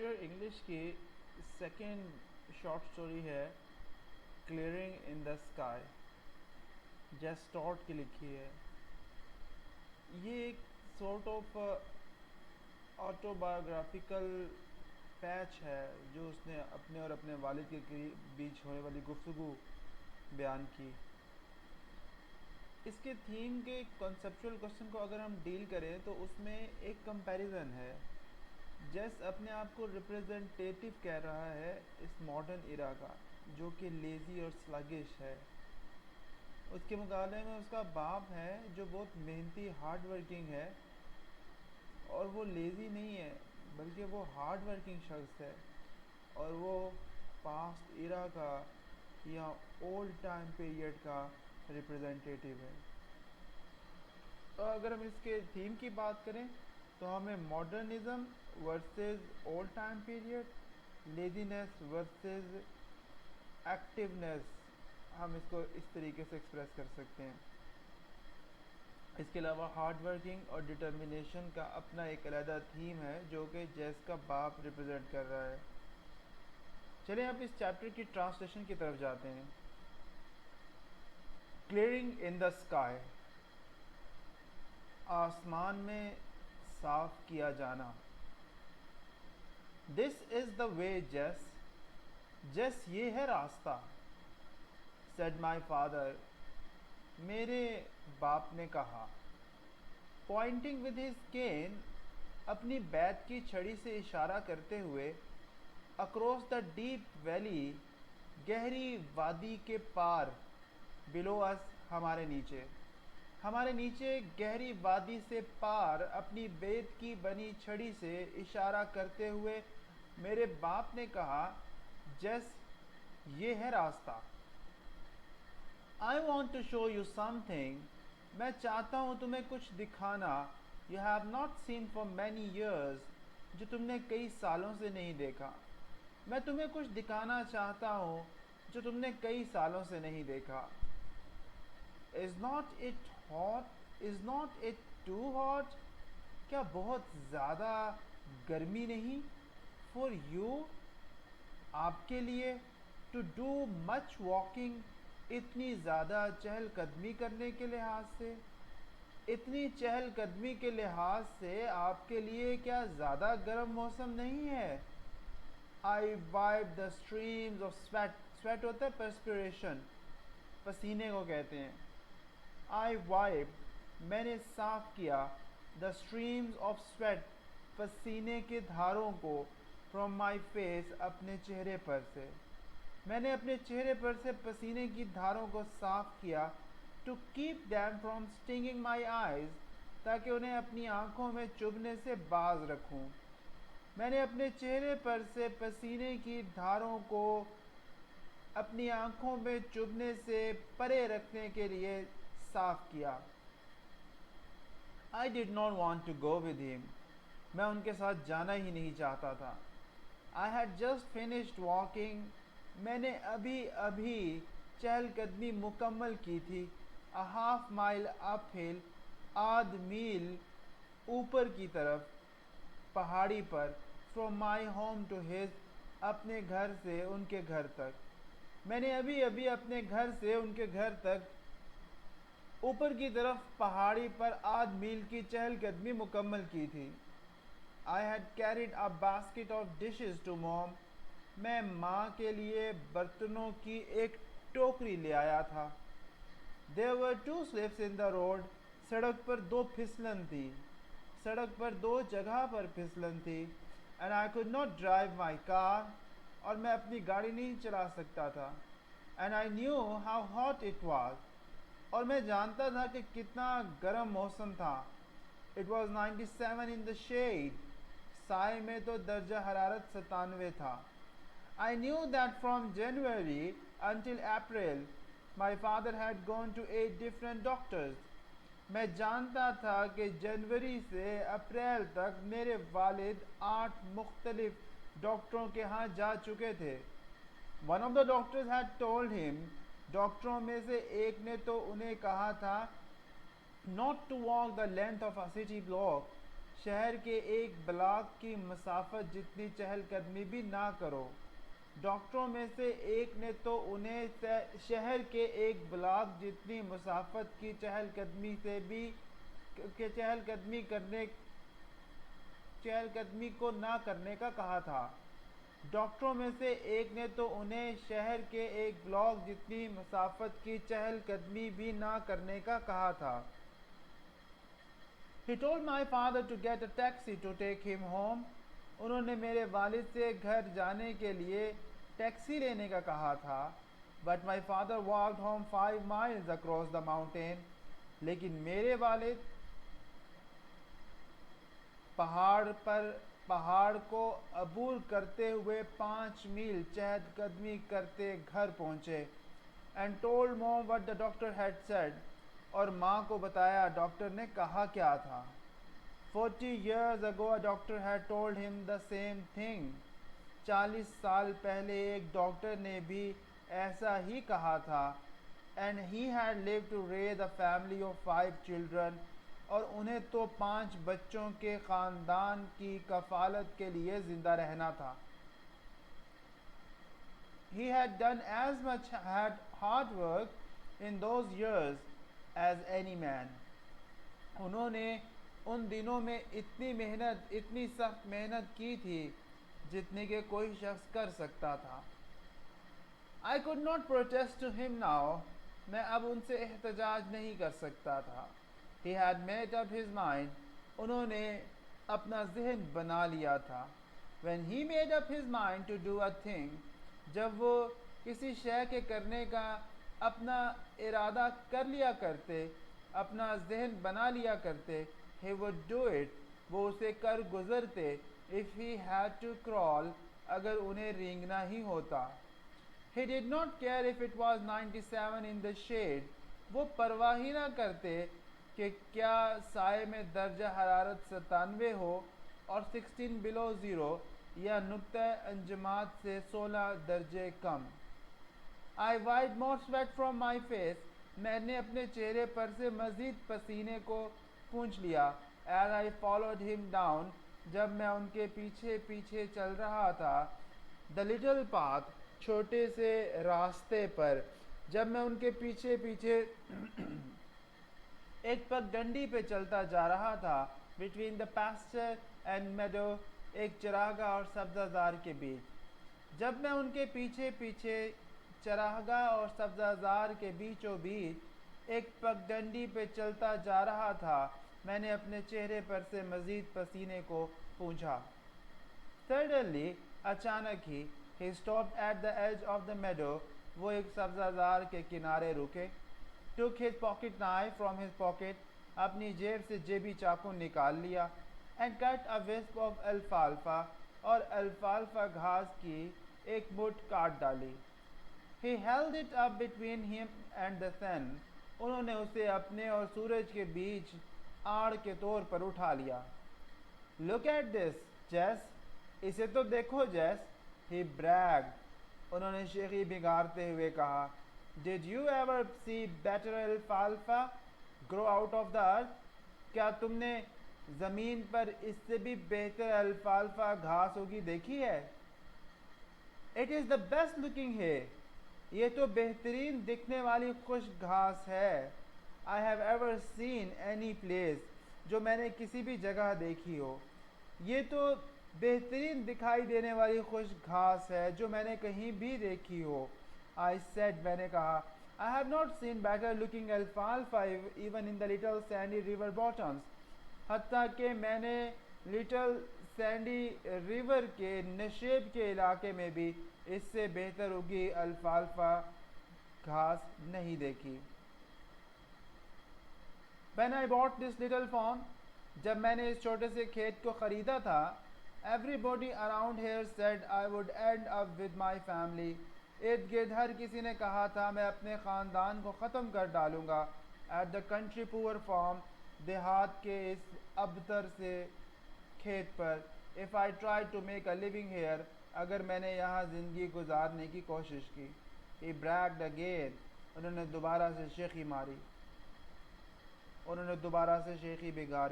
Last year English کی second short story ہے clearing in the sky, جیس ٹاٹ کی لکھی ہے. یہ ایک سورٹ آف آٹو بایوگرافیکل پیچ ہے جو اس نے اپنے اور اپنے والد کے بیچ ہونے والی گفتگو بیان کی. اس کے تھیم کے کنسیپچول کوشچن کو اگر ہم ڈیل کریں تو اس میں ایک کمپیریزن ہے. جیس اپنے آپ کو ریپرزنٹیٹیو کہہ رہا ہے اس ماڈرن ایرا کا جو کہ لیزی اور سلگش ہے. اس کے مقابلے میں اس کا باپ ہے جو بہت محنتی ہارڈ ورکنگ ہے، اور وہ لیزی نہیں ہے بلکہ وہ ہارڈ ورکنگ شخص ہے، اور وہ پاسٹ ایرا کا یا اولڈ ٹائم پیریڈ کا ریپرزنٹیٹیو ہے. تو اگر ہم اس کے تھیم کی بات کریں تو ہمیں modernism versus old time period, laziness versus activeness, ہم اس کو اس طریقے سے ایکسپریس کر سکتے ہیں. اس کے علاوہ ہارڈ ورکنگ اور ڈٹرمنیشن کا اپنا ایک علیحدہ تھیم ہے جو کہ جیس کا باپ ریپرزینٹ کر رہا ہے. چلیں اب اس چیپٹر کی ٹرانسلیشن کی طرف جاتے ہیں. کلیئرنگ ان دا اسکائی، آسمان میں صاف کیا جانا. دس از دا وے جیس، جیس یہ ہے راستہ. سیڈ مائی فادر، میرے باپ نے کہا. پوائنٹنگ ود ہز کین، اپنی بیت کی چھڑی سے اشارہ کرتے ہوئے. اکراس دا ڈیپ ویلی، گہری وادی کے پار. بلو اس، ہمارے نیچے. ہمارے نیچے گہری وادی سے پار اپنی بیت کی بنی چھڑی سے اشارہ کرتے ہوئے میرے باپ نے کہا، جیس یہ ہے راستہ. I want to show you something، میں چاہتا ہوں تمہیں کچھ دکھانا. You have not seen for many years، جو تم نے کئی سالوں سے نہیں دیکھا. میں تمہیں کچھ دکھانا چاہتا ہوں جو تم نے کئی سالوں سے نہیں دیکھا. Is not it hot؟ Is not it too hot؟ کیا بہت زیادہ گرمی نہیں؟ For you، آپ کے لیے. To do much walking، اتنی زیادہ چہل قدمی کرنے کے لحاظ سے. اتنی چہل قدمی کے لحاظ سے آپ کے لیے کیا زیادہ گرم موسم نہیں ہے؟ I wiped the streams of sweat، sweat ہوتا ہے perspiration، پسینے کو کہتے ہیں. I wiped، میں نے صاف کیا. the streams of sweat، پسینے کے دھاروں کو. from my face، اپنے چہرے پر سے. میں نے اپنے چہرے پر سے پسینے کی دھاروں کو صاف کیا. to keep them from stinging my eyes، تاکہ انہیں اپنی آنکھوں میں چبھنے سے باز رکھوں. میں نے اپنے چہرے پر سے پسینے کی دھاروں کو اپنی آنکھوں میں چبھنے سے پرے رکھنے کے لیے صاف کیا. I did not want to go with him، میں ان کے ساتھ جانا ہی نہیں چاہتا تھا. I had just finished walking، میں نے ابھی چہل قدمی مکمل کی تھی. A half mile up hill، آدھ میل اوپر کی طرف پہاڑی پر. From my home to his، اپنے گھر سے ان کے گھر تک. میں نے ابھی اپنے گھر سے ان کے گھر تک اوپر کی طرف پہاڑی پر آدھ میل کی چہل قدمی مکمل کی تھی. I had carried a basket of dishes to mom، میں ماں کے لیے برتنوں کی ایک ٹوکری لے آیا تھا. There were two slips in the road، سڑک پر دو پھسلن تھی. سڑک پر دو جگہ پر پھسلن تھی. And I could not drive my car، اور میں اپنی گاڑی نہیں چلا سکتا تھا. And I knew how hot it was، اور میں جانتا تھا کہ کتنا گرم موسم تھا. It was 97 in the shade، سائے میں تو درجہ حرارت 97 تھا. I knew that from January until April my father had gone to 8 different doctors، میں جانتا تھا کہ جنوری سے اپریل تک میرے والد 8 مختلف ڈاکٹروں کے ہاں جا چکے تھے. One of the doctors had told him، ڈاکٹروں میں سے ایک نے تو انہیں کہا تھا not to walk the length of a city block، شہر کے ایک بلاک کی مسافت جتنی چہل قدمی بھی نہ کرو۔ ڈاکٹروں میں سے ایک نے تو انہیں شہر کے ایک بلاک جتنی مسافت کی چہل قدمی کو نہ کرنے کا کہا تھا۔ ڈاکٹروں میں سے ایک نے تو انہیں شہر کے ایک بلاک جتنی مسافت کی چہل قدمی بھی نہ کرنے کا کہا تھا۔ He told my father to get a taxi to take him home. انہوں نے میرے والد سے گھر جانے کے لیے ٹیکسی لینے کا کہا تھا۔ But my father walked home 5 miles across the mountain. لیکن میرے والد پہاڑ کو عبور کرتے ہوئے 5 میل چہل قدمی کرتے گھر پہنچے۔ And told mom what the doctor had said. اور ماں کو بتایا ڈاکٹر نے کہا کیا تھا۔ 40 years ago a doctor had told him the same thing. 40 سال پہلے ایک ڈاکٹر نے بھی ایسا ہی کہا تھا۔ And he had lived to raise a family of 5 children. اور انہیں تو 5 بچوں کے خاندان کی کفالت کے لیے زندہ رہنا تھا۔ He had done as much hard work in those years as any man. انہوں نے ان دنوں میں اتنی سخت محنت کی تھی جتنی کہ کوئی شخص کر سکتا تھا۔ I could not protest to him now. میں اب ان سے احتجاج نہیں کر سکتا تھا۔ He had made up his mind. انہوں نے اپنا ذہن بنا لیا تھا۔ When he made up his mind to do a thing. جب وہ کسی شے کے کرنے کا اپنا ارادہ کر لیا کرتے، اپنا ذہن بنا لیا کرتے، he would do it. وہ اسے کر گزرتے. If he had to crawl. اگر انہیں رینگنا ہی ہوتا۔ He did not care if it was 97 in the shade. وہ پرواہ ہی نہ کرتے کہ کیا سائے میں درجہ حرارت 97 ہو اور 16 below zero یا نقطہ انجماد سے 16 درجے کم۔ I wiped more sweat from my face. میں نے اپنے چہرے پر سے مزید پسینے کو پونچھ لیا۔ As I followed him down. جب میں ان کے پیچھے پیچھے چل رہا تھا۔ The little path. چھوٹے سے راستے پر جب میں ان کے پیچھے پیچھے ایک پگ ڈنڈی پہ چلتا جا رہا تھا۔ Between the pasture and meadow. ایک چراگاہ اور سبزہ زار کے بیچ۔ جب میں ان کے پیچھے پیچھے چراگاہ اور سبزہ زار کے بیچوں بیچ ایک پگ ڈنڈی پہ چلتا جا رہا تھا، میں نے اپنے چہرے پر سے مزید پسینے کو پونچھا۔ Suddenly. اچانک ہی. He stopped at the edge of the meadow. وہ ایک سبزہ زار کے کنارے رکے۔ Took his pocket knife from his pocket. اپنی جیب سے جیبی چاقو نکال لیا۔ And cut a wisp of alfalfa. اور الفالفا گھاس کی ایک مٹھ کاٹ ڈالی۔ He held it up between him and the sun. انہوں نے اسے اپنے اور سورج کے بیچ آڑ کے طور پر اٹھا لیا۔ Look at this, Jess. اسے تو دیکھو جیس۔ He bragged. انہوں نے شیخی بگاڑتے ہوئے کہا۔ Did you ever see better alfalfa grow out of the earth? کیا تم نے زمین پر اس سے بھی بہتر الفالفا گھاس ہوگی دیکھی ہے؟ It is the best looking hay. یہ تو بہترین دکھنے والی خشک گھاس ہے۔ I have ever seen any place. جو میں نے کسی بھی جگہ دیکھی ہو۔ یہ تو بہترین دکھائی دینے والی خشک گھاس ہے جو میں نے کہیں بھی دیکھی ہو۔ I said. میں نے کہا I have not seen better looking alfalfa even in the little sandy river bottoms. حتیٰ کہ میں نے لٹل سینڈی ریور کے نشیب کے علاقے میں بھی اس سے بہتر اگی الفالفا گھاس نہیں دیکھی۔ When I bought this little farm. جب میں نے اس چھوٹے سے کھیت کو خریدا تھا۔ Everybody around here said I would end up with my family. ارد گرد ہر کسی نے کہا تھا میں اپنے خاندان کو ختم کر ڈالوں گا۔ At the country poor farm. دیہات کے اس ابتر سے کھیت پر۔ If I tried to make a living here. اگر میں نے یہاں زندگی گزارنے کی کوشش کی۔ He bragged again. انہوں نے دوبارہ سے شیخی ماری۔ انہوں نے دوبارہ سے شیخی بگاڑی۔